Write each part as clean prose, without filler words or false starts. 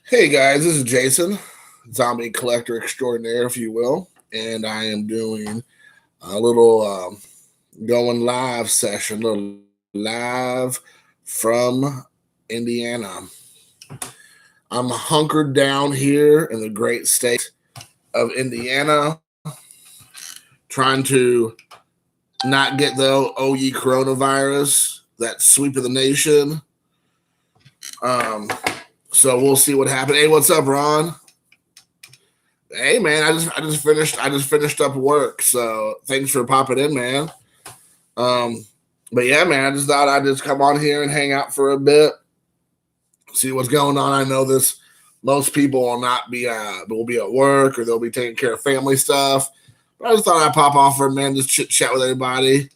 Hey guys, this is Jason, zombie collector extraordinaire, if you will, and I am doing a little going live session, little live from Indiana. I'm hunkered down here in the great state of Indiana, trying to not get the OE coronavirus that's sweeping the nation. So we'll see what happens. Hey, what's up, Ron? Hey man, I just finished up work, so thanks for popping in, man. But yeah, man, I just thought I'd just come on here and hang out for a bit, see what's going on. I know most people will not be will be at work or they'll be taking care of family stuff. But I just thought I'd pop off for a minute, just chit chat with everybody.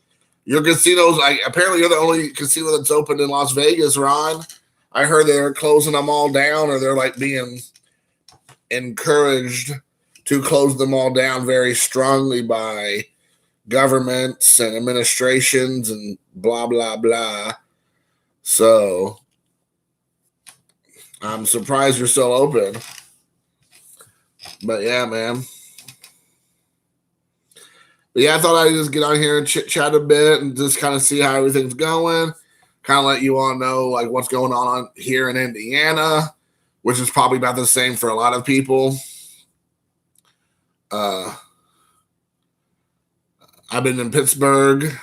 Your casinos, apparently you're the only casino that's open in Las Vegas, Ron. I heard they're closing them all down, or they're like being encouraged to close them all down very strongly by governments and administrations and blah, blah, blah. So I'm surprised you're still open. But yeah, man. But yeah, I thought I'd just get on here and chit chat a bit and just kind of see how everything's going. Kind of let you all know like what's going on here in Indiana, which is probably about the same for a lot of people. I've been in Pittsburgh.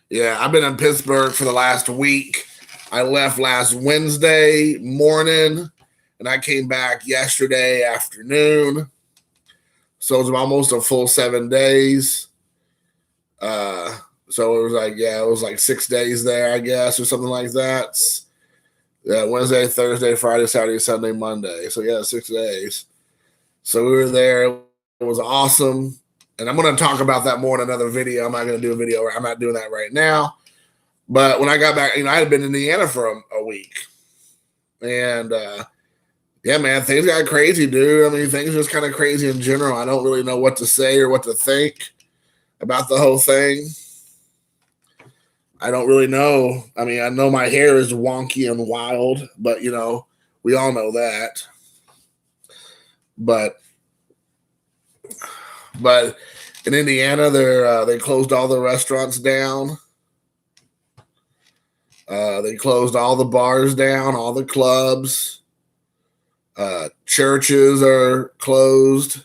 Yeah, I've been in Pittsburgh for the last week. I left last Wednesday morning, and I came back yesterday afternoon. So it was almost a full 7 days. So it was like 6 days there, I guess, or something like that. Yeah, Wednesday, Thursday, Friday, Saturday, Sunday, Monday. So yeah, 6 days. So we were there. It was awesome. And I'm going to talk about that more in another video. I'm not going to do a video. I'm not doing that right now. But when I got back, I had been in Indiana for a week. And yeah, man, things got crazy, dude. I mean, things are just kind of crazy in general. I don't really know what to say or what to think about the whole thing. I don't really know. I mean, I know my hair is wonky and wild, but, we all know that. But in Indiana, they closed all the restaurants down. They closed all the bars down, all the clubs. Churches are closed.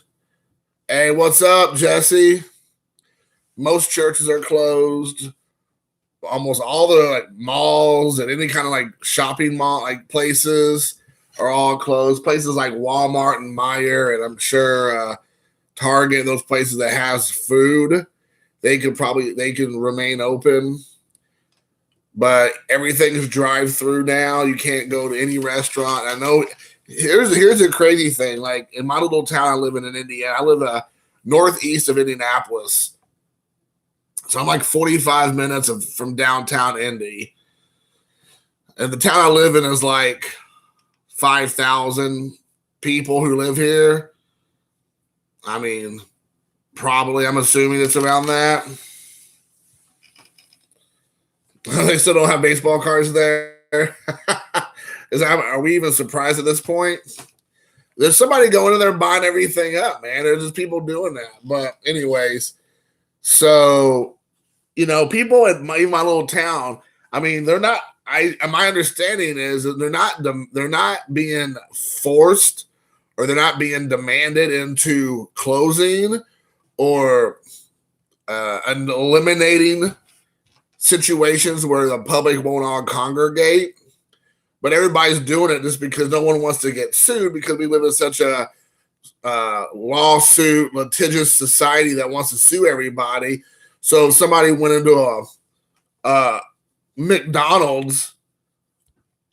Hey, what's up, Jesse? Most churches are closed. Almost all the malls and any kind of shopping mall places are all closed. Places like Walmart and Meijer, and I'm sure Target, those places that has food, they can remain open. But everything's drive-through now. You can't go to any restaurant. I know. Here's a crazy thing. Like in my little town I live in Indiana, I live northeast of Indianapolis. So I'm like 45 minutes from downtown Indy. And the town I live in is like 5,000 people who live here. I mean, probably, I'm assuming it's around that. They still don't have baseball cards there. Are we even surprised at this point? There's somebody going in there buying everything up, man. There's just people doing that. But anyways, so, people in my little town, I mean, they're not, my understanding is that they're not being forced or they're not being demanded into closing or eliminating situations where the public won't all congregate. But everybody's doing it just because no one wants to get sued, because we live in such a lawsuit, litigious society that wants to sue everybody. So if somebody went into a McDonald's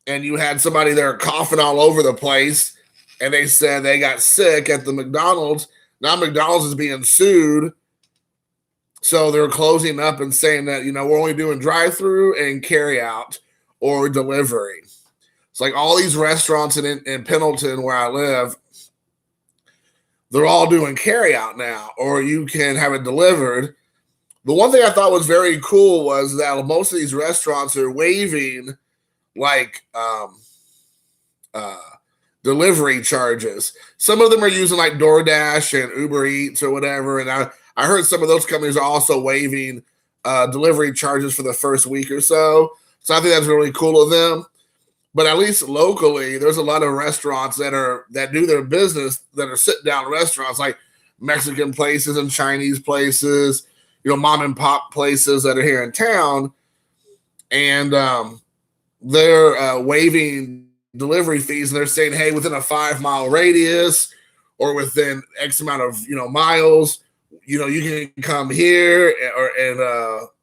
and you had somebody there coughing all over the place and they said they got sick at the McDonald's, now McDonald's is being sued. So they're closing up and saying that, we're only doing drive-through and carry out or delivery. It's like all these restaurants in Pendleton where I live, they're all doing carry out now, or you can have it delivered. The one thing I thought was very cool was that most of these restaurants are waiving like delivery charges. Some of them are using like DoorDash and Uber Eats or whatever. And I heard some of those companies are also waiving delivery charges for the first week or so. So I think that's really cool of them. But at least locally, there's a lot of restaurants that do their business that are sit down restaurants, like Mexican places and Chinese places, mom and pop places that are here in town, and they're waiving delivery fees. And they're saying, hey, within a 5-mile radius or within X amount of miles, you can come here,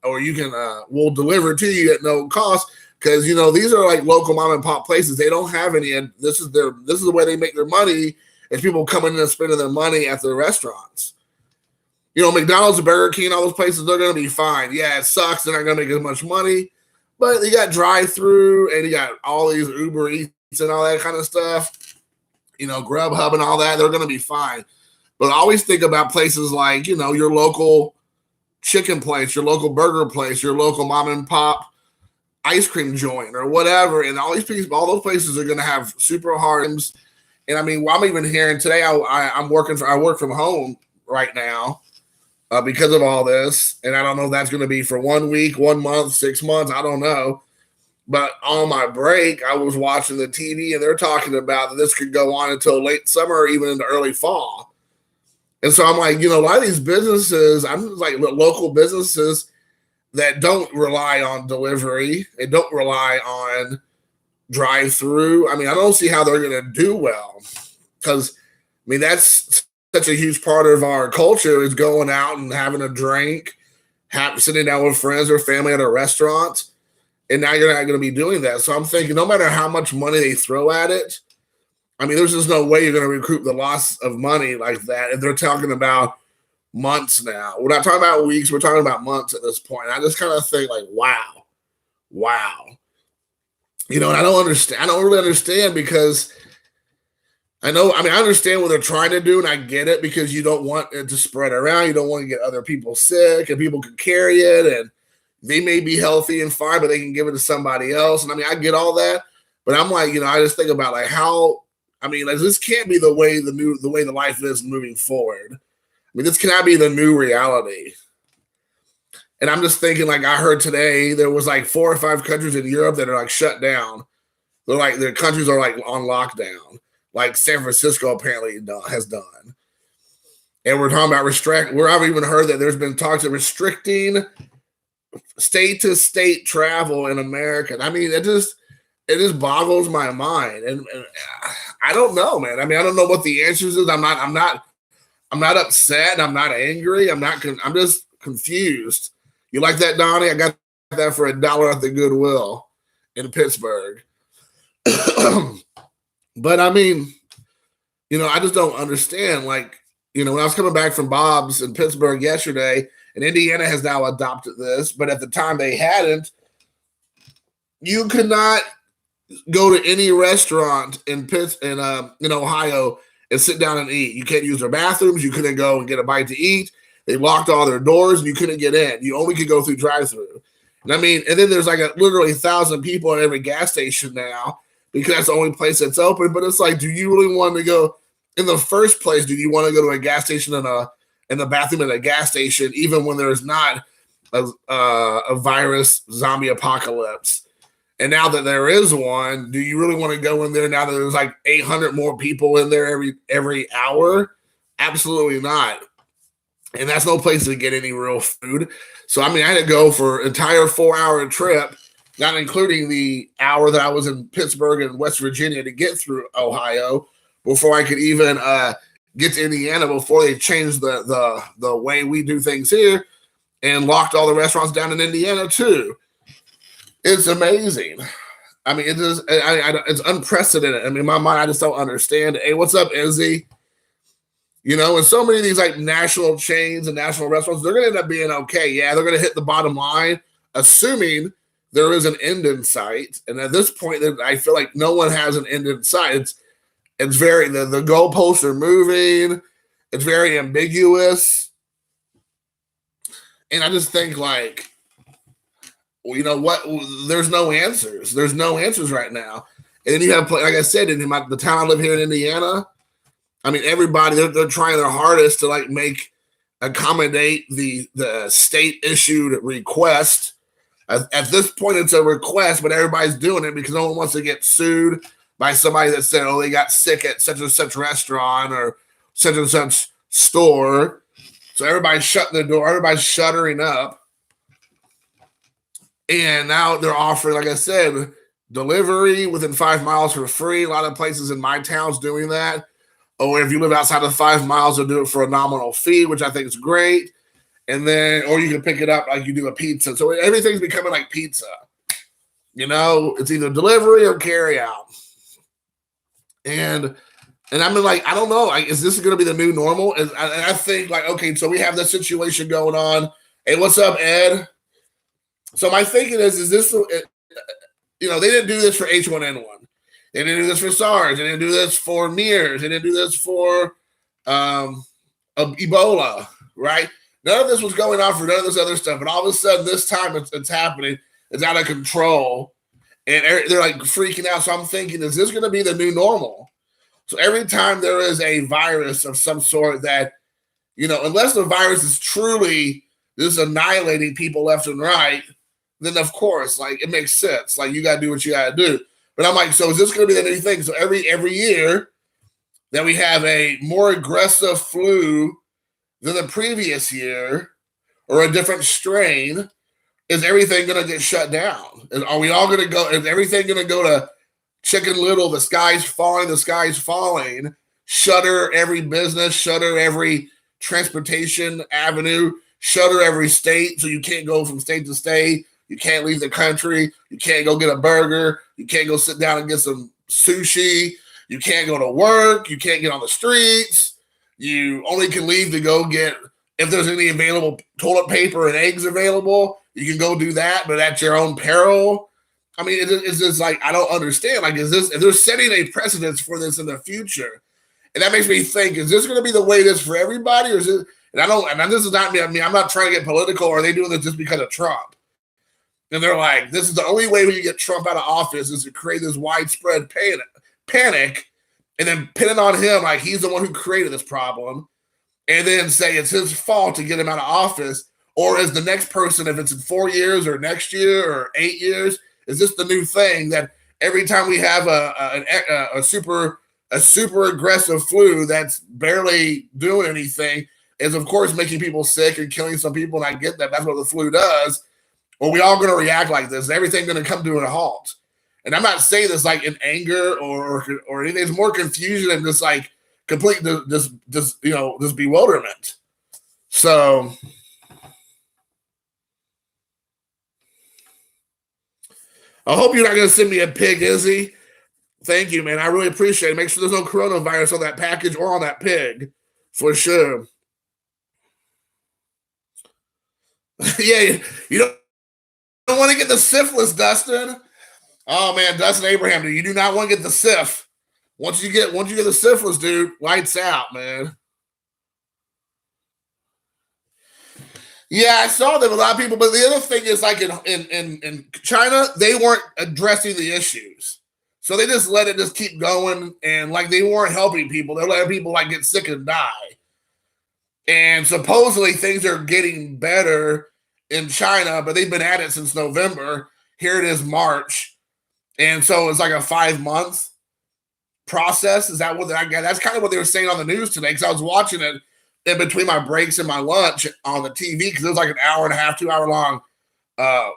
or you can we'll deliver to you at no cost. Because these are like local mom and pop places. They don't have any, and this is the way they make their money. Is people coming in and spending their money at their restaurants. McDonald's, Burger King, all those places, they're going to be fine. Yeah, it sucks. They're not going to make as much money, but you got drive-through and you got all these Uber Eats and all that kind of stuff. Grubhub and all that. They're going to be fine. But I always think about places like your local chicken place, your local burger place, your local mom and pop ice cream joint or whatever, and all those places are going to have super hard times. And I mean, I'm even hearing today. I work from home right now because of all this, and I don't know if that's going to be for 1 week, 1 month, 6 months. I don't know. But on my break, I was watching the TV, and they're talking about that this could go on until late summer or even into early fall. And so I'm like, a lot of these businesses, I'm just like local businesses that don't rely on delivery and don't rely on drive-through. I mean, I don't see how they're going to do well, because, I mean, that's such a huge part of our culture, is going out and having a drink, sitting down with friends or family at a restaurant, and now you're not going to be doing that. So I'm thinking, no matter how much money they throw at it, I mean, there's just no way you're going to recoup the loss of money like that. And they're talking about months now. We're not talking about weeks. We're talking about months at this point. I just kind of think like, wow. And I don't understand. I don't really understand, because I understand what they're trying to do, and I get it, because you don't want it to spread around. You don't want to get other people sick, and people can carry it, and they may be healthy and fine, but they can give it to somebody else. And I mean, I get all that, but I'm like, I just think about like how, I mean, like, this can't be the way the life is moving forward. I mean, this cannot be the new reality. And I'm just thinking, like, I heard today there was like 4 or 5 countries in Europe that are like shut down. They're like, their countries are like on lockdown, like San Francisco apparently has done. And we're talking about I've even heard that there's been talks of restricting state to state travel in America. I mean, it just boggles my mind. And I don't know, man. I mean, I don't know what the answers is. I'm not upset. I'm not angry. I'm just confused. You like that, Donnie? I got that for $1 at the Goodwill in Pittsburgh. But I mean, I just don't understand. Like, when I was coming back from Bob's in Pittsburgh yesterday, and Indiana has now adopted this, but at the time they hadn't, you could not go to any restaurant in Ohio and sit down and eat. You can't use their bathrooms. You couldn't go and get a bite to eat. They locked all their doors, and you couldn't get in. You only could go through drive-through. And I mean, and then there's like literally 1,000 people at every gas station now, because that's the only place that's open. But it's like, do you really want to go in the first place? Do you want to go to a gas station in the bathroom at a gas station, even when there's not a virus zombie apocalypse? And now that there is one, do you really want to go in there now that there's like 800 more people in there every hour? Absolutely not. And that's no place to get any real food. So, I mean, I had to go for an entire 4-hour trip, not including the hour that I was in Pittsburgh and West Virginia to get through Ohio, before I could even get to Indiana, before they changed the way we do things here and locked all the restaurants down in Indiana too. It's amazing. I mean, it's unprecedented. I mean, in my mind, I just don't understand. Hey, what's up, Izzy? And so many of these like national chains and national restaurants, they're going to end up being okay. Yeah, they're going to hit the bottom line, assuming there is an end in sight. And at this point, I feel like no one has an end in sight. It's very, the goalposts are moving. It's very ambiguous. And I just think like, well, you know what? There's no answers. There's no answers right now. And then you have, like I said, in the town I live here in Indiana, I mean, everybody, they're trying their hardest to like accommodate the state issued request. At this point, it's a request, but everybody's doing it because no one wants to get sued by somebody that said, oh, they got sick at such and such restaurant or such and such store. So everybody's shutting the door, everybody's shuttering up. And now they're offering, like I said, delivery within 5 miles for free. A lot of places in my town's doing that. Or if you live outside of 5 miles, they'll do it for a nominal fee, which I think is great. And then, or you can pick it up like you do a pizza. So everything's becoming like pizza. You know, it's either delivery or carry out. And I mean, like, I don't know. Like, is this going to be the new normal? And I think, like, okay, so we have this situation going on. Hey, what's up, Ed? So my thinking is this, you know, they didn't do this for H1N1. They didn't do this for SARS. They didn't do this for MERS. They didn't do this for Ebola, right? None of this was going on for none of this other stuff. And all of a sudden, this time it's happening. It's out of control. And they're like freaking out. So I'm thinking, is this going to be the new normal? So every time there is a virus of some sort that, you know, unless the virus is truly just annihilating people left and right, then of course, like, it makes sense. Like, you got to do what you got to do. But I'm like, so is this going to be the new thing? So every year that we have a more aggressive flu than the previous year or a different strain, is everything going to get shut down? Are we all going to go? Is everything going to go to Chicken Little? The sky's falling. Shutter every business, shutter every transportation avenue, shutter every state, so you can't go from state to state. You can't leave the country. You can't go get a burger. You can't go sit down and get some sushi. You can't go to work. You can't get on the streets. You only can leave to go get, if there's any available toilet paper and eggs available, you can go do that, but at your own peril. I mean, it's just like, I don't understand. Like, is this, if they're setting a precedence for this in the future, and that makes me think, is this going to be the way it is for everybody? Or is it, and this is not me, I mean, I'm not trying to get political. Or are they doing this just because of Trump? And they're like, this is the only way we can get Trump out of office is to create this widespread panic and then pin it on him like he's the one who created this problem, and then say it's his fault to get him out of office. Or is the next person, if it's in 4 years or next year or 8 years, is this the new thing that every time we have a super aggressive flu that's barely doing anything is, of course, making people sick and killing some people? And I get that. That's what the flu does. Or we all going to react like this? Is everything going to come to a halt? And I'm not saying this like in anger or anything. It's more confusion and just like complete this bewilderment. So I hope you're not going to send me a pig, Izzy. Thank you, man. I really appreciate it. Make sure there's no coronavirus on that package or on that pig, for sure. Yeah, you don't want to get the syphilis, Dustin. Oh man, Dustin Abraham, dude, you do not want to get the syph. Once you get the syphilis, dude, lights out, man. Yeah, I saw that a lot of people, but the other thing is, like in China, they weren't addressing the issues, so they just let it just keep going, and like they weren't helping people. They're letting people like get sick and die. And supposedly things are getting better in China, but they've been at it since November. Here it is, March. And so it's like a 5-month process. Is that what that's kind of what they were saying on the news today? Because I was watching it in between my breaks and my lunch on the TV, because it was like an hour and a half, 2 hour long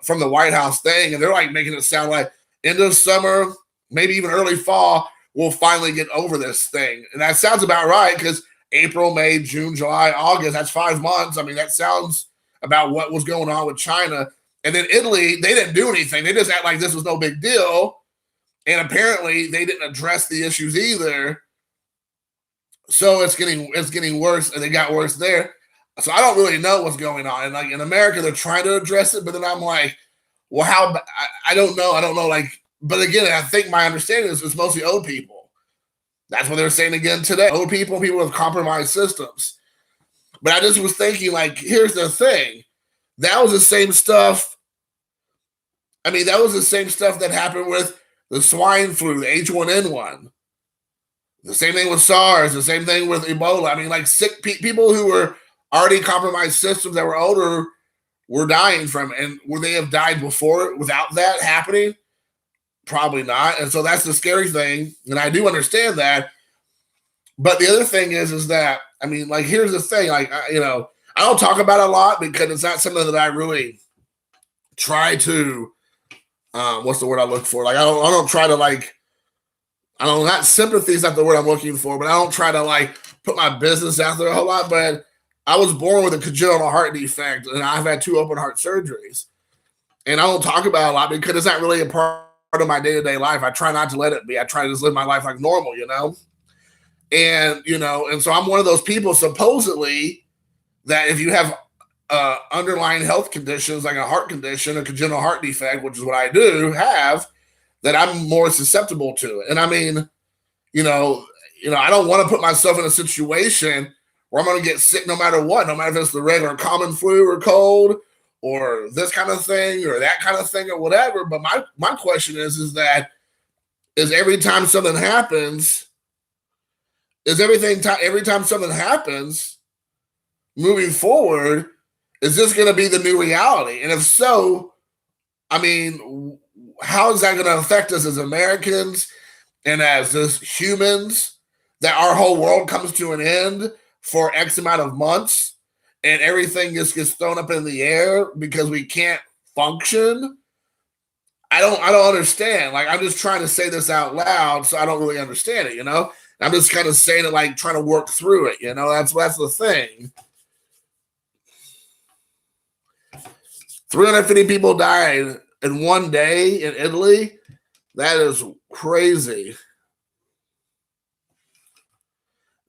from the White House thing. And they're like making it sound like end of summer, maybe even early fall, we'll finally get over this thing. And that sounds about right, because April, May, June, July, August, that's 5 months. I mean, that sounds about what was going on with China. And then Italy, they didn't do anything. They just act like this was no big deal. And apparently they didn't address the issues either. So it's getting worse, and they got worse there. So I don't really know what's going on. And like in America, they're trying to address it, but then I'm like, well, how? I don't know. Like, but again, I think my understanding is it's mostly old people. That's what they're saying again today. Old people with compromised systems. But I just was thinking, like, here's the thing. That was the same stuff. I mean, that was the same stuff that happened with the swine flu, the H1N1. The same thing with SARS, the same thing with Ebola. I mean, like sick people who were already compromised systems that were older were dying from it. And would they have died before without that happening? Probably not. And so that's the scary thing. And I do understand that. But the other thing is that, I mean, like, here's the thing. Like, I don't talk about it a lot because it's not something that I really try to, what's the word I look for? Like, I don't try to, like, not sympathy is not the word I'm looking for, but I don't try to, like, put my business out there a whole lot. But I was born with a congenital heart defect, and I've had 2 open heart surgeries. And I don't talk about it a lot because it's not really a part of my day-to-day life. I try not to let it be. I try to just live my life like normal, And, and so I'm one of those people, supposedly, that if you have underlying health conditions like a heart condition, a congenital heart defect, which is what I do have, that I'm more susceptible to it. And I mean, I don't want to put myself in a situation where I'm going to get sick no matter what, no matter if it's the regular common flu or cold or this kind of thing or that kind of thing or whatever. But my question is every time something happens, every time something happens moving forward, is this going to be the new reality? And if so, I mean, how is that going to affect us as Americans and as just humans, that our whole world comes to an end for X amount of months and everything just gets thrown up in the air because we can't function? I don't understand. Like, I'm just trying to say this out loud, so I don't really understand it, I'm just kind of saying it, like, trying to work through it, that's the thing. 350 people died in one day in Italy. That is crazy.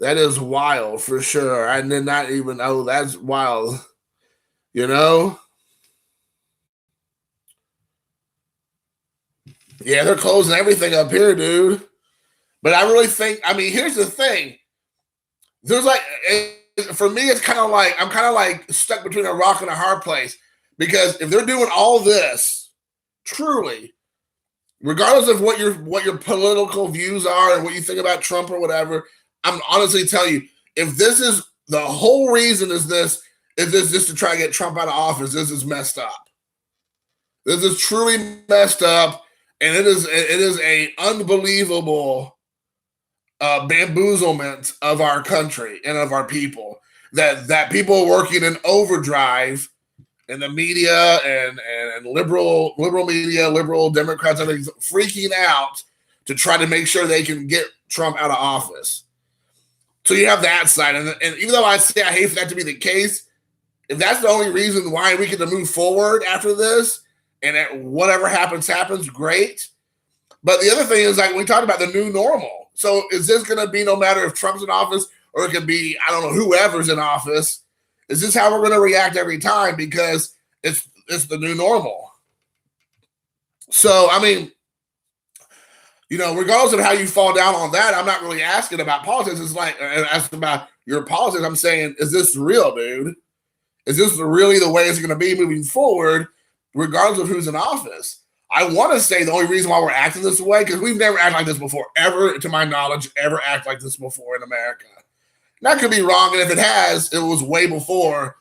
That is wild for sure. I did not even know. That's wild. Yeah, they're closing everything up here, dude. But I really think, I mean, here's the thing. There's like, for me, it's kind of like, I'm kind of like stuck between a rock and a hard place. Because if they're doing all this, truly, regardless of what your political views are and what you think about Trump or whatever, I'm honestly telling you, if this is the whole reason is this just to try to get Trump out of office, this is messed up. This is truly messed up, and it is a unbelievable bamboozlement of our country and of our people. That people working in overdrive. And the media and liberal media, liberal Democrats, everything's freaking out to try to make sure they can get Trump out of office. So you have that side. And even though I say I hate for that to be the case, if that's the only reason why we get to move forward after this, and whatever happens, great. But the other thing is, like, we talked about the new normal. So is this going to be no matter if Trump's in office or it could be, I don't know, whoever's in office? Is this how we're going to react every time? Because it's the new normal. So, I mean, regardless of how you fall down on that, I'm not really asking about politics. It's like asking about your politics. I'm saying, is this real, dude? Is this really the way it's going to be moving forward, regardless of who's in office? I want to say the only reason why we're acting this way, because we've never acted like this before, ever, to my knowledge, ever act like this before in America. That could be wrong, and if it has, it was way before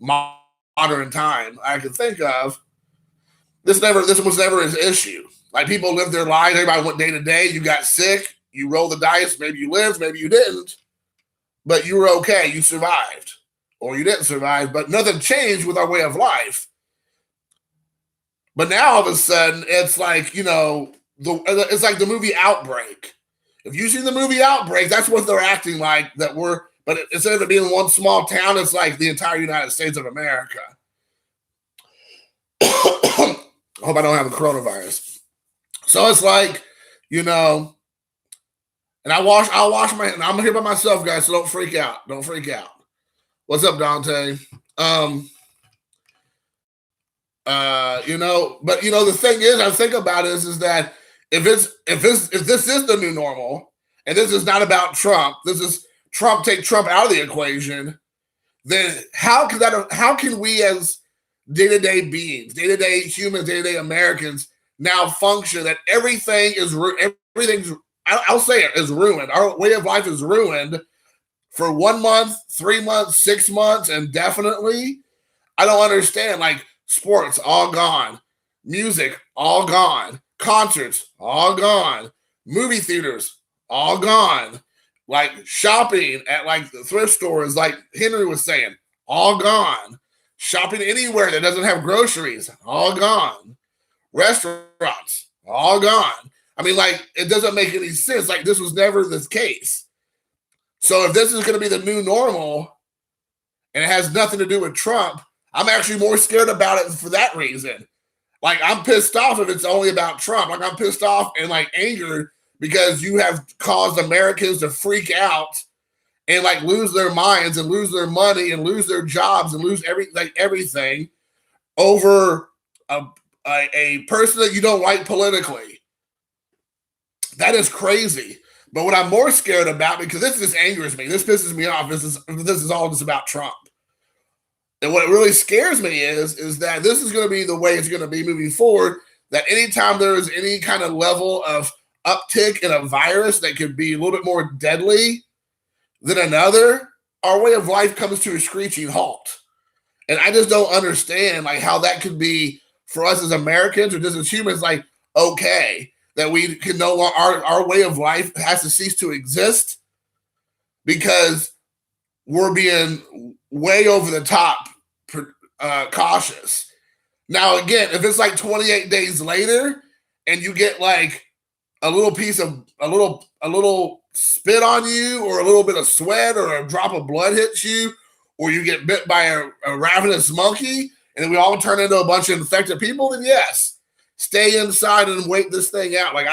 modern time I could think of. This was never an issue. Like, people lived their lives, everybody went day to day. You got sick, you roll the dice, maybe you lived, maybe you didn't, but you were okay, you survived, or you didn't survive, but nothing changed with our way of life. But now all of a sudden, it's like, it's like the movie Outbreak. If you've seen the movie Outbreak, that's what they're acting like, but instead of it being one small town, it's like the entire United States of America. I hope I don't have the coronavirus. So it's like, and I'll wash my hands. I'm here by myself, guys, so don't freak out. Don't freak out. What's up, Dante? But the thing is, I think about it is that if this is the new normal, and this is not about Trump, this is Trump, take Trump out of the equation, then how can we as day-to-day beings, day-to-day humans, day-to-day Americans now function that everything's, I'll say it, is ruined. Our way of life is ruined for 1 month, 3 months, 6 months, and definitely, I don't understand. Like sports, all gone. Music, all gone. Concerts, all gone. Movie theaters, all gone. Like shopping at like the thrift stores, like Henry was saying, all gone. Shopping anywhere that doesn't have groceries, all gone. Restaurants, all gone. I mean, like, it doesn't make any sense. Like, this was never the case. So if this is going to be the new normal and it has nothing to do with Trump, I'm actually more scared about it for that reason. Like, I'm pissed off if it's only about Trump. Like, I'm pissed off and, like, angered because you have caused Americans to freak out and, like, lose their minds and lose their money and lose their jobs and lose everything over a person that you don't like politically. That is crazy. But what I'm more scared about, because this just angers me, this pisses me off, this is all just about Trump. And what really scares me is that this is going to be the way it's going to be moving forward, that anytime there is any kind of level of uptick in a virus that could be a little bit more deadly than another, our way of life comes to a screeching halt. And I just don't understand like how that could be for us as Americans or just as humans, like, okay, that we can no longer, our way of life has to cease to exist because we're being way over the top cautious. Now, again, if it's like 28 days later and you get like a little piece of a little spit on you or a little bit of sweat or a drop of blood hits you or you get bit by a ravenous monkey and then we all turn into a bunch of infected people, then yes, stay inside and wait this thing out. Like,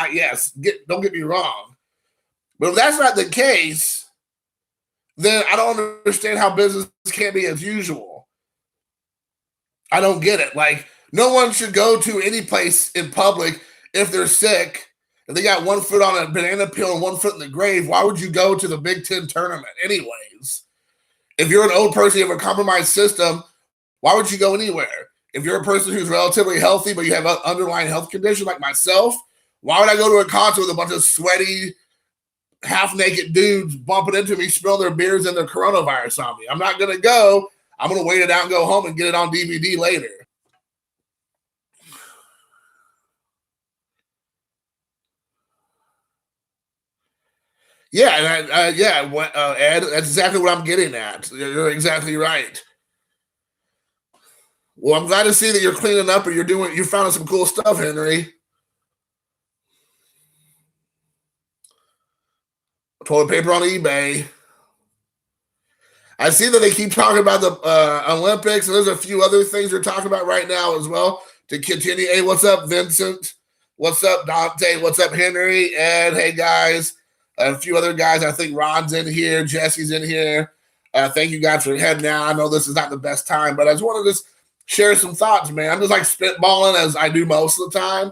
don't get me wrong. But if that's not the case, then I don't understand how business can't be as usual. I don't get it. Like, no one should go to any place in public if they're sick. If they got 1 foot on a banana peel and 1 foot in the grave, why would you go to the Big Ten tournament anyways? If you're an old person, you have a compromised system, why would you go anywhere? If you're a person who's relatively healthy, but you have an underlying health condition like myself, why would I go to a concert with a bunch of sweaty, half-naked dudes bumping into me, spilling their beers and their coronavirus on me? I'm not going to go. I'm going to wait it out and go home and get it on DVD later. Yeah, Ed, that's exactly what I'm getting at. You're exactly right. Well, I'm glad to see that you're cleaning up and you're finding some cool stuff, Henry. Toilet paper on eBay. I see that they keep talking about the Olympics, and there's a few other things they're talking about right now as well to continue. Hey, what's up, Vincent? What's up, Dante? What's up, Henry? Ed, hey, guys. A few other guys. I think Ron's in here. Jesse's in here. Thank you guys for heading out. I know this is not the best time, but I just want to just share some thoughts, man. I'm just like spitballing as I do most of the time.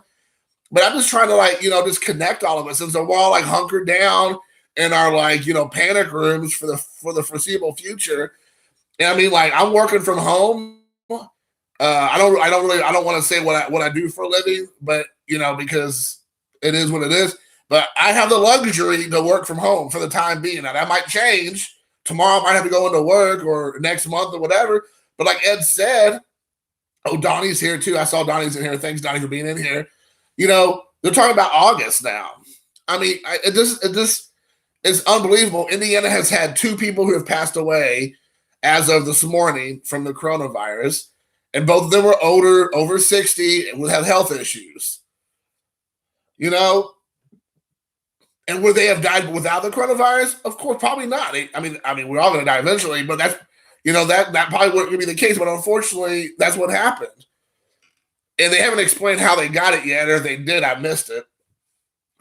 But I'm just trying to like, just connect all of us. Since we're all like hunkered down in our like, panic rooms for the foreseeable future. And I mean, like, I'm working from home. I don't want to say what I do for a living, but because it is what it is. But I have the luxury to work from home for the time being. Now that might change. Tomorrow I might have to go into work or next month or whatever. But like Ed said, Donnie's here too. I saw Donnie's in here. Thanks, Donnie, for being in here. They're talking about August now. I mean, it's unbelievable. Indiana has had 2 people who have passed away as of this morning from the coronavirus. And both of them were older, over 60, and would have health issues. And would they have died without the coronavirus? Of course, probably not. I mean, we're all going to die eventually, but that's, that probably wouldn't be the case. But unfortunately, that's what happened. And they haven't explained how they got it yet, or if they did, I missed it.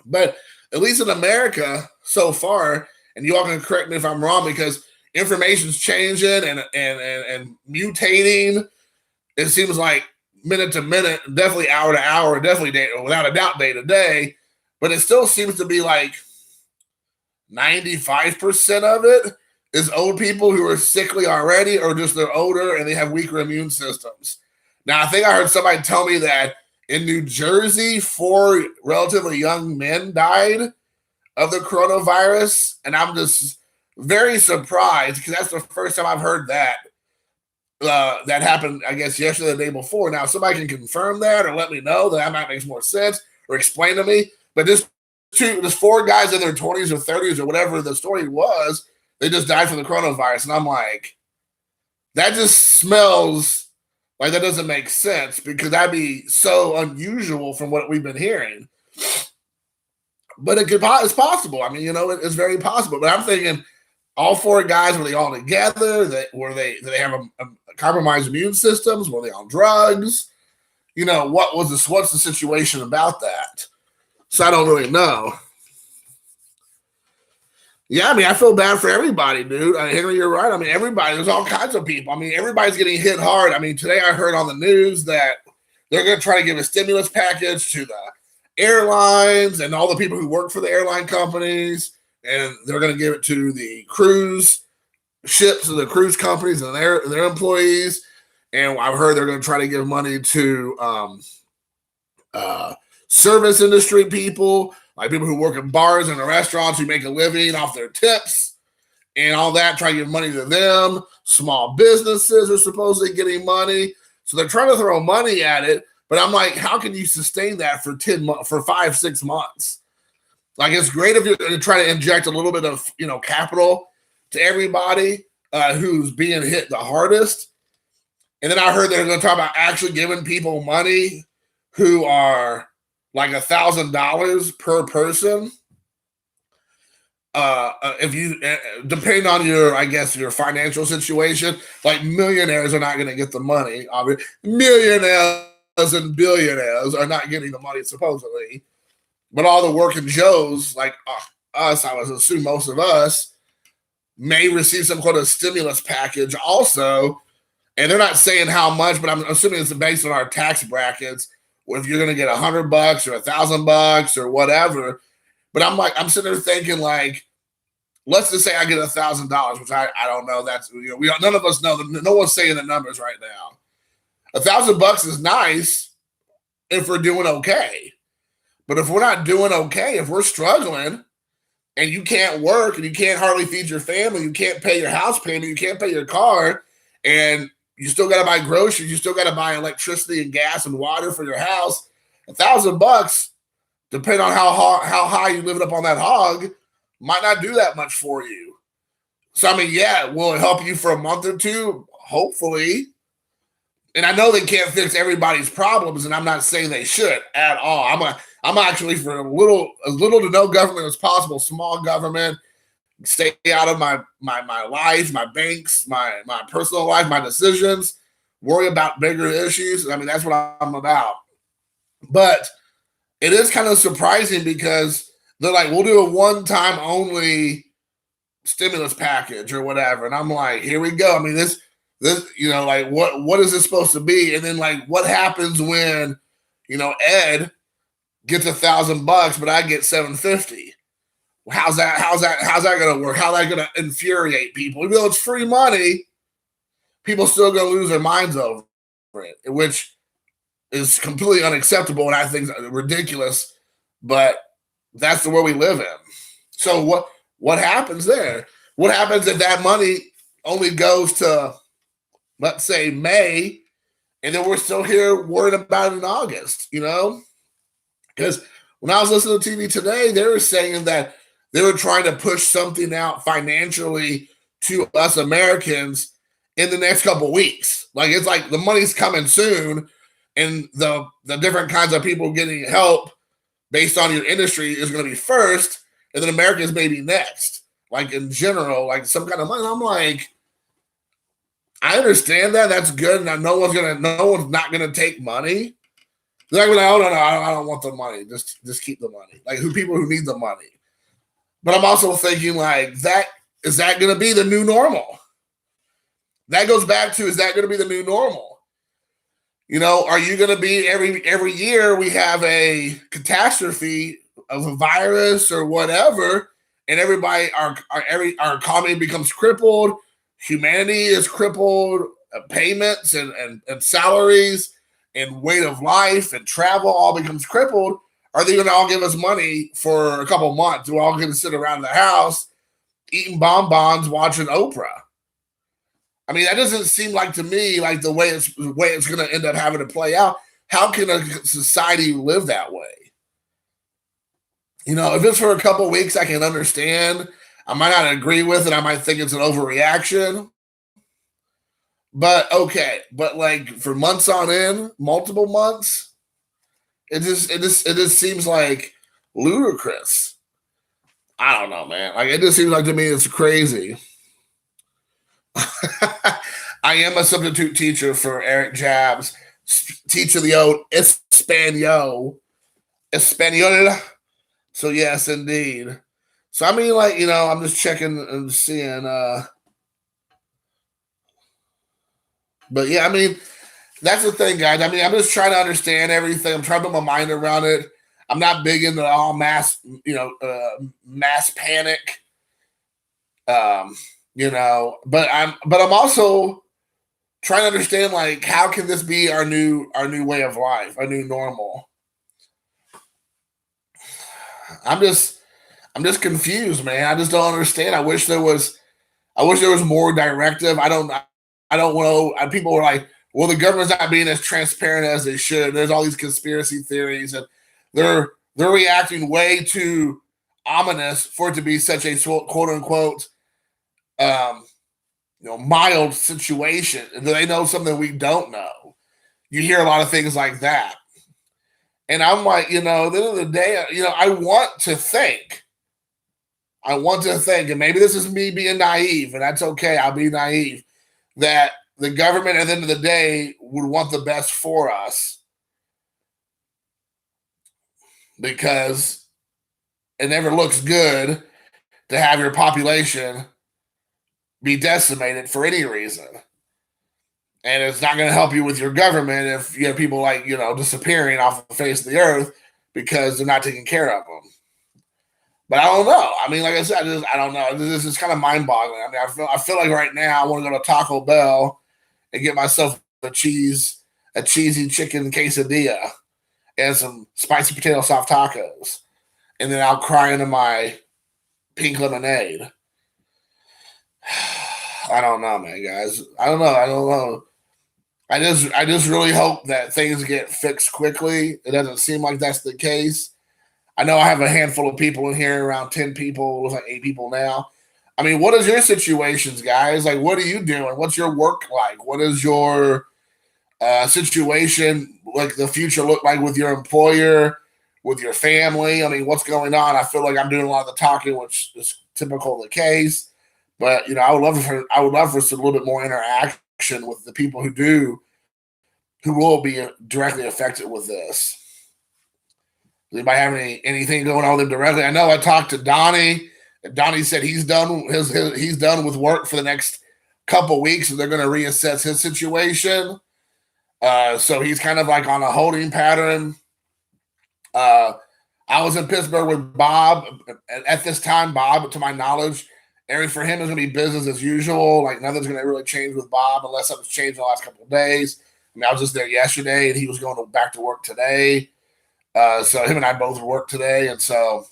But at least in America so far, and you all can correct me if I'm wrong, because information's changing and mutating. It seems like minute to minute, definitely hour to hour, definitely without a doubt day to day. But it still seems to be like 95% of it is old people who are sickly already, or just they're older and they have weaker immune systems. Now, I think I heard somebody tell me that in New Jersey, 4 relatively young men died of the coronavirus. And I'm just very surprised because that's the first time I've heard that. That happened, I guess, yesterday, the day before. Now, if somebody can confirm that or let me know, that might make more sense, or explain to me. But there's 4 guys in their 20s or 30s or whatever the story was, they just died from the coronavirus. And I'm like, that just smells like that doesn't make sense, because that'd be so unusual from what we've been hearing. But it's possible. I mean, it's very possible. But I'm thinking, all 4 guys, were they all together? Did they have a compromised immune systems? Were they on drugs? What's the situation about that? So I don't really know. Yeah, I mean, I feel bad for everybody, dude. Henry, you're right. I mean, everybody, there's all kinds of people. I mean, everybody's getting hit hard. I mean, today I heard on the news that they're going to try to give a stimulus package to the airlines and all the people who work for the airline companies, and they're going to give it to the cruise ships and the cruise companies and their employees. And I've heard they're going to try to give money to service industry people, like people who work in bars and restaurants who make a living off their tips and all that, try to give money to them. Small businesses are supposedly getting money. So they're trying to throw money at it. But I'm like, how can you sustain that for 5-6 months? Like, it's great if you're going to try to inject a little bit of, capital to everybody who's being hit the hardest. And then I heard they're going to talk about actually giving people money who are like $1,000 per person. If you, depending on your financial situation, like millionaires are not going to get the money. Obviously, millionaires and billionaires are not getting the money supposedly. But all the working Joes, like us, I would assume most of us, may receive some kind of stimulus package also. And they're not saying how much, but I'm assuming it's based on our tax brackets. If you're going to get $100 or $1,000 or whatever. But I'm sitting there thinking, like, let's just say I get $1,000, which I don't know. That's, none of us know. No one's saying the numbers right now. $1,000 is nice if we're doing okay. But if we're not doing okay, if we're struggling and you can't work and you can't hardly feed your family, you can't pay your house payment, you can't pay your car, and you still got to buy groceries, you still got to buy electricity and gas and water for your house, $1,000, depending on how high you live it up on that hog, might not do that much for you. So, I mean, yeah, will it help you for a month or two? Hopefully. And I know they can't fix everybody's problems, and I'm not saying they should at all. I'm actually for as little to no government as possible, small government, stay out of my life, my banks, my personal life, my decisions, worry about bigger issues. I mean, that's what I'm about. But it is kind of surprising because they're like, we'll do a one-time only stimulus package or whatever. And I'm like, here we go. I mean, this, like, what is this supposed to be? And then, like, what happens when, Ed gets $1,000, but I get $750? How's that going to work? How's that going to infuriate people? Even though it's free money, people still going to lose their minds over it, which is completely unacceptable and I think ridiculous. But that's the world we live in. So what happens there? What happens if that money only goes to, let's say, May, and then we're still here worried about it in August, Because when I was listening to TV today, they were saying that they were trying to push something out financially to us Americans in the next couple of weeks. Like, it's like the money's coming soon, and the different kinds of people getting help based on your industry is going to be first, and then Americans maybe next. Like, in general, like some kind of money. I'm like, I understand that. That's good. And no one's not gonna take money. They're like, oh no, I don't want the money. Just keep the money. Like, people who need the money. But I'm also thinking, like, is that gonna be the new normal? That goes back to, is that gonna be the new normal? Are you gonna be every year we have a catastrophe of a virus or whatever, and everybody, our economy becomes crippled. Humanity is crippled. Payments and salaries and weight of life and travel all becomes crippled. Are they going to all give us money for a couple months? We're all going to sit around the house eating bonbons, watching Oprah. I mean, that doesn't seem like to me like the way it's going to end up having to play out. How can a society live that way? If it's for a couple weeks, I can understand. I might not agree with it. I might think it's an overreaction. But okay, but like for months on end, multiple months, it just seems like ludicrous. I don't know, man. Like it just seems like to me it's crazy. I am a substitute teacher for Eric Jabs, teacher the old Espanol. So yes, indeed. So I mean, like I'm just checking and seeing. But yeah, I mean, that's the thing, guys. I mean, I'm just trying to understand everything. I'm trying to put my mind around it. I'm not big into all mass panic. But I'm also trying to understand, like, how can this be our new way of life, our new normal? I'm just confused, man. I just don't understand. I wish there was more directive. I don't know. People were like, well, the government's not being as transparent as they should. There's all these conspiracy theories, and they're reacting way too ominous for it to be such a quote unquote mild situation. And they know something we don't know. You hear a lot of things like that. And I'm like, at the end of the day, I want to think, and maybe this is me being naive, and that's okay. I'll be naive, that the government at the end of the day would want the best for us, because it never looks good to have your population be decimated for any reason. And it's not going to help you with your government if you have people like, disappearing off the face of the earth because they're not taking care of them. But I don't know. I mean, like I said, I don't know. This is kind of mind-boggling. I mean, I feel like right now I want to go to Taco Bell and get myself a cheesy chicken quesadilla and some spicy potato soft tacos. And then I'll cry into my pink lemonade. I don't know, man, guys. I don't know. I just really hope that things get fixed quickly. It doesn't seem like that's the case. I know I have a handful of people in here, around 10 people. It looks like 8 people now. I mean, what is your situations, guys? Like, what are you doing? What's your work like? What is your situation, like the future look like with your employer, with your family? I mean, what's going on? I feel like I'm doing a lot of the talking, which is typical of the case. But I would love for us a little bit more interaction with the people who will be directly affected with this. Does anybody have anything going on with them directly? I know I talked to Donnie. Donnie said he's done he's done with work for the next couple weeks, and they're going to reassess his situation. So he's kind of like on a holding pattern. I was in Pittsburgh with Bob at this time. Bob, to my knowledge, for him is going to be business as usual. Like nothing's going to really change with Bob unless something's changed in the last couple of days. I mean, I was just there yesterday, and he was going back to work today. So him and I both work today, and so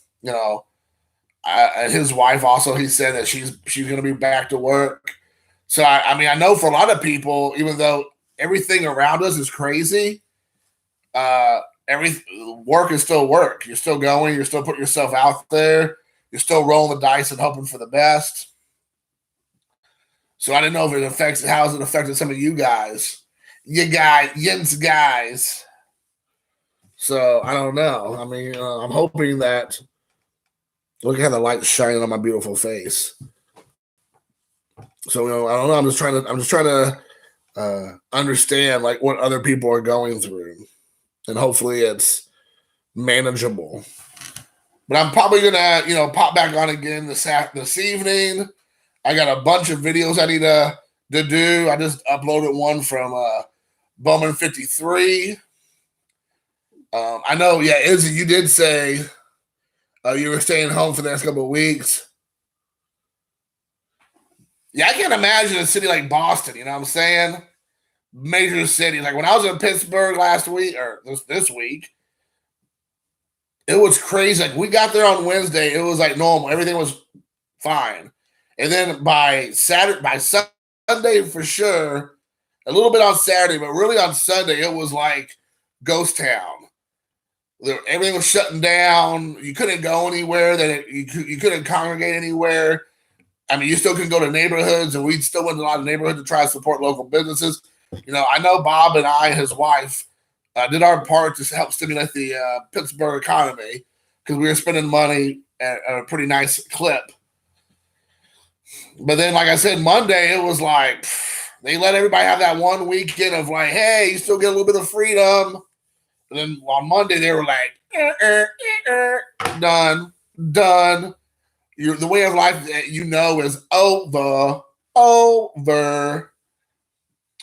and his wife also, he said that she's going to be back to work. So I mean, I know for a lot of people, even though everything around us is crazy, work is still work. You're still going. You're still putting yourself out there. You're still rolling the dice and hoping for the best. So I didn't know if how has it affected some of you guys, Jens guys. So I don't know. I mean, I'm hoping that. Look at how the light's shining on my beautiful face. So I don't know. I'm just trying to understand like what other people are going through, and hopefully it's manageable. But I'm probably gonna pop back on again this evening. I got a bunch of videos I need to do. I just uploaded one from Bowman 53. I know, yeah, Izzy, you did say You were staying home for the next couple of weeks. Yeah, I can't imagine a city like Boston, you know what I'm saying? Major city. Like when I was in Pittsburgh last week, or this week, it was crazy. Like we got there on Wednesday, it was like normal. Everything was fine. And then by Sunday for sure, a little bit on Saturday, but really on Sunday, it was like ghost town. Everything was shutting down. You couldn't go anywhere. You couldn't congregate anywhere. I mean, you still can go to neighborhoods, and we still went to a lot of neighborhoods to try to support local businesses. You know, I know Bob and I, his wife, did our part to help stimulate the Pittsburgh economy because we were spending money at a pretty nice clip. But then, like I said, Monday, it was like they let everybody have that one weekend of like, hey, you still get a little bit of freedom. And then on Monday, they were like, done. The way of life that you know is over.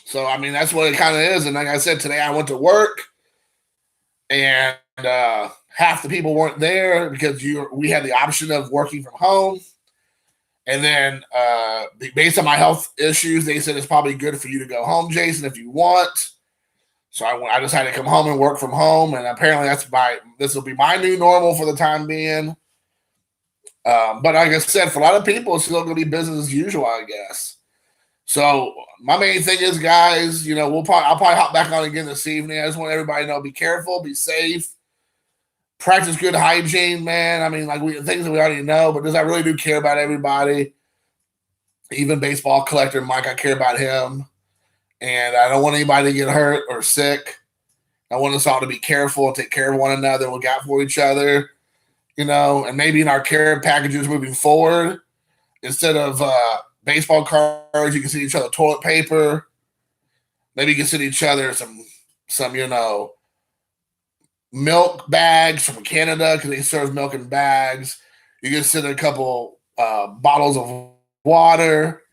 So, I mean, that's what it kind of is. And like I said, today I went to work and half the people weren't there because we had the option of working from home. And then based on my health issues, they said it's probably good for you to go home, Jason, if you want. So I decided to come home and work from home. And apparently this will be my new normal for the time being. But like I said, for a lot of people, it's still going to be business as usual, I guess. So my main thing is, guys, you know, I'll probably hop back on again this evening. I just want everybody to know, be careful, be safe, practice good hygiene, man. I mean, like things that we already know, but I really do care about everybody. Even baseball collector Mike, I care about him. And I don't want anybody to get hurt or sick. I want us all to be careful and take care of one another, look out for each other, you know, and maybe in our care packages moving forward, instead of baseball cards, you can send each other toilet paper. Maybe you can send each other some you know, milk bags from Canada because they serve milk in bags. You can send a couple bottles of water,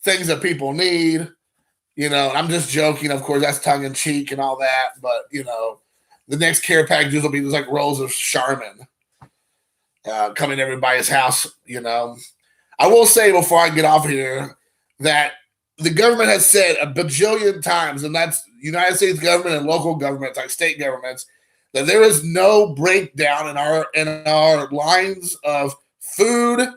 things that people need. You know, I'm just joking. Of course, that's tongue in cheek and all that. But, you know, the next care packages will be just like rolls of Charmin coming to everybody's house, you know. I will say before I get off here that the government has said a bajillion times, and that's United States government and local governments, like state governments, that there is no breakdown in our lines of food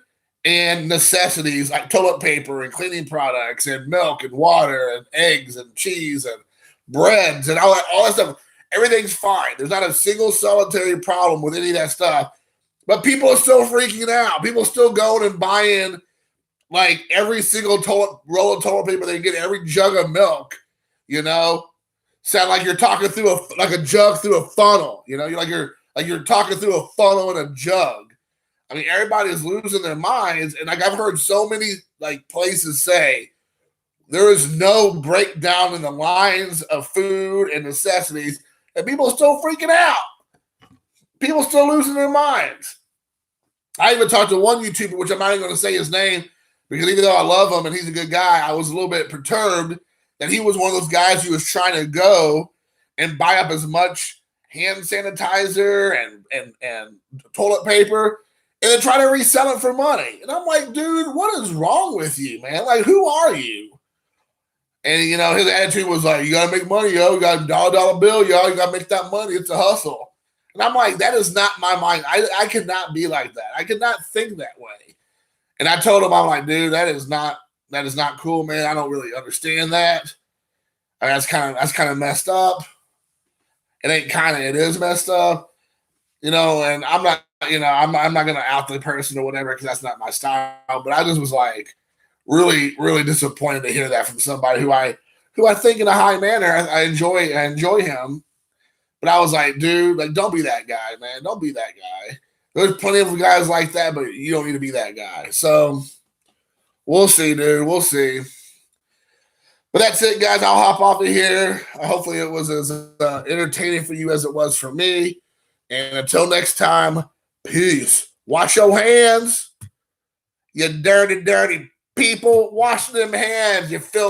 and necessities like toilet paper and cleaning products and milk and water and eggs and cheese and breads and all that stuff. Everything's fine. There's not a single solitary problem with any of that stuff. But people are still freaking out. People are still going and buying like every single roll of toilet paper they get, every jug of milk, you know. Sound like you're talking through a jug through a funnel, you know. You're talking through a funnel in a jug. I mean, everybody is losing their minds, and like I've heard so many like places say there is no breakdown in the lines of food and necessities, and people are still freaking out. People still losing their minds. I even talked to one YouTuber, which I'm not even going to say his name, because even though I love him and he's a good guy, I was a little bit perturbed that he was one of those guys who was trying to go and buy up as much hand sanitizer and toilet paper and then try to resell it for money. And I'm like, dude, what is wrong with you, man? Like, who are you? And, you know, his attitude was like, you got to make money, yo. You got a dollar bill, yo. You got to make that money. It's a hustle. And I'm like, that is not my mind. I cannot be like that. I cannot think that way. And I told him, I'm like, dude, that is not cool, man. I don't really understand that. I mean, that's kind of messed up. It is messed up, you know. And I'm not, you know, I'm not gonna out the person or whatever because that's not my style. But I just was like really, really disappointed to hear that from somebody who I think in a high manner. I enjoy him. But I was like, dude, like, don't be that guy, man. Don't be that guy. There's plenty of guys like that, but you don't need to be that guy. So we'll see, dude. We'll see. But that's it, guys. I'll hop off of here. Hopefully it was as entertaining for you as it was for me. And until next time, peace. Wash your hands, you dirty, dirty people. Wash them hands, you filthy.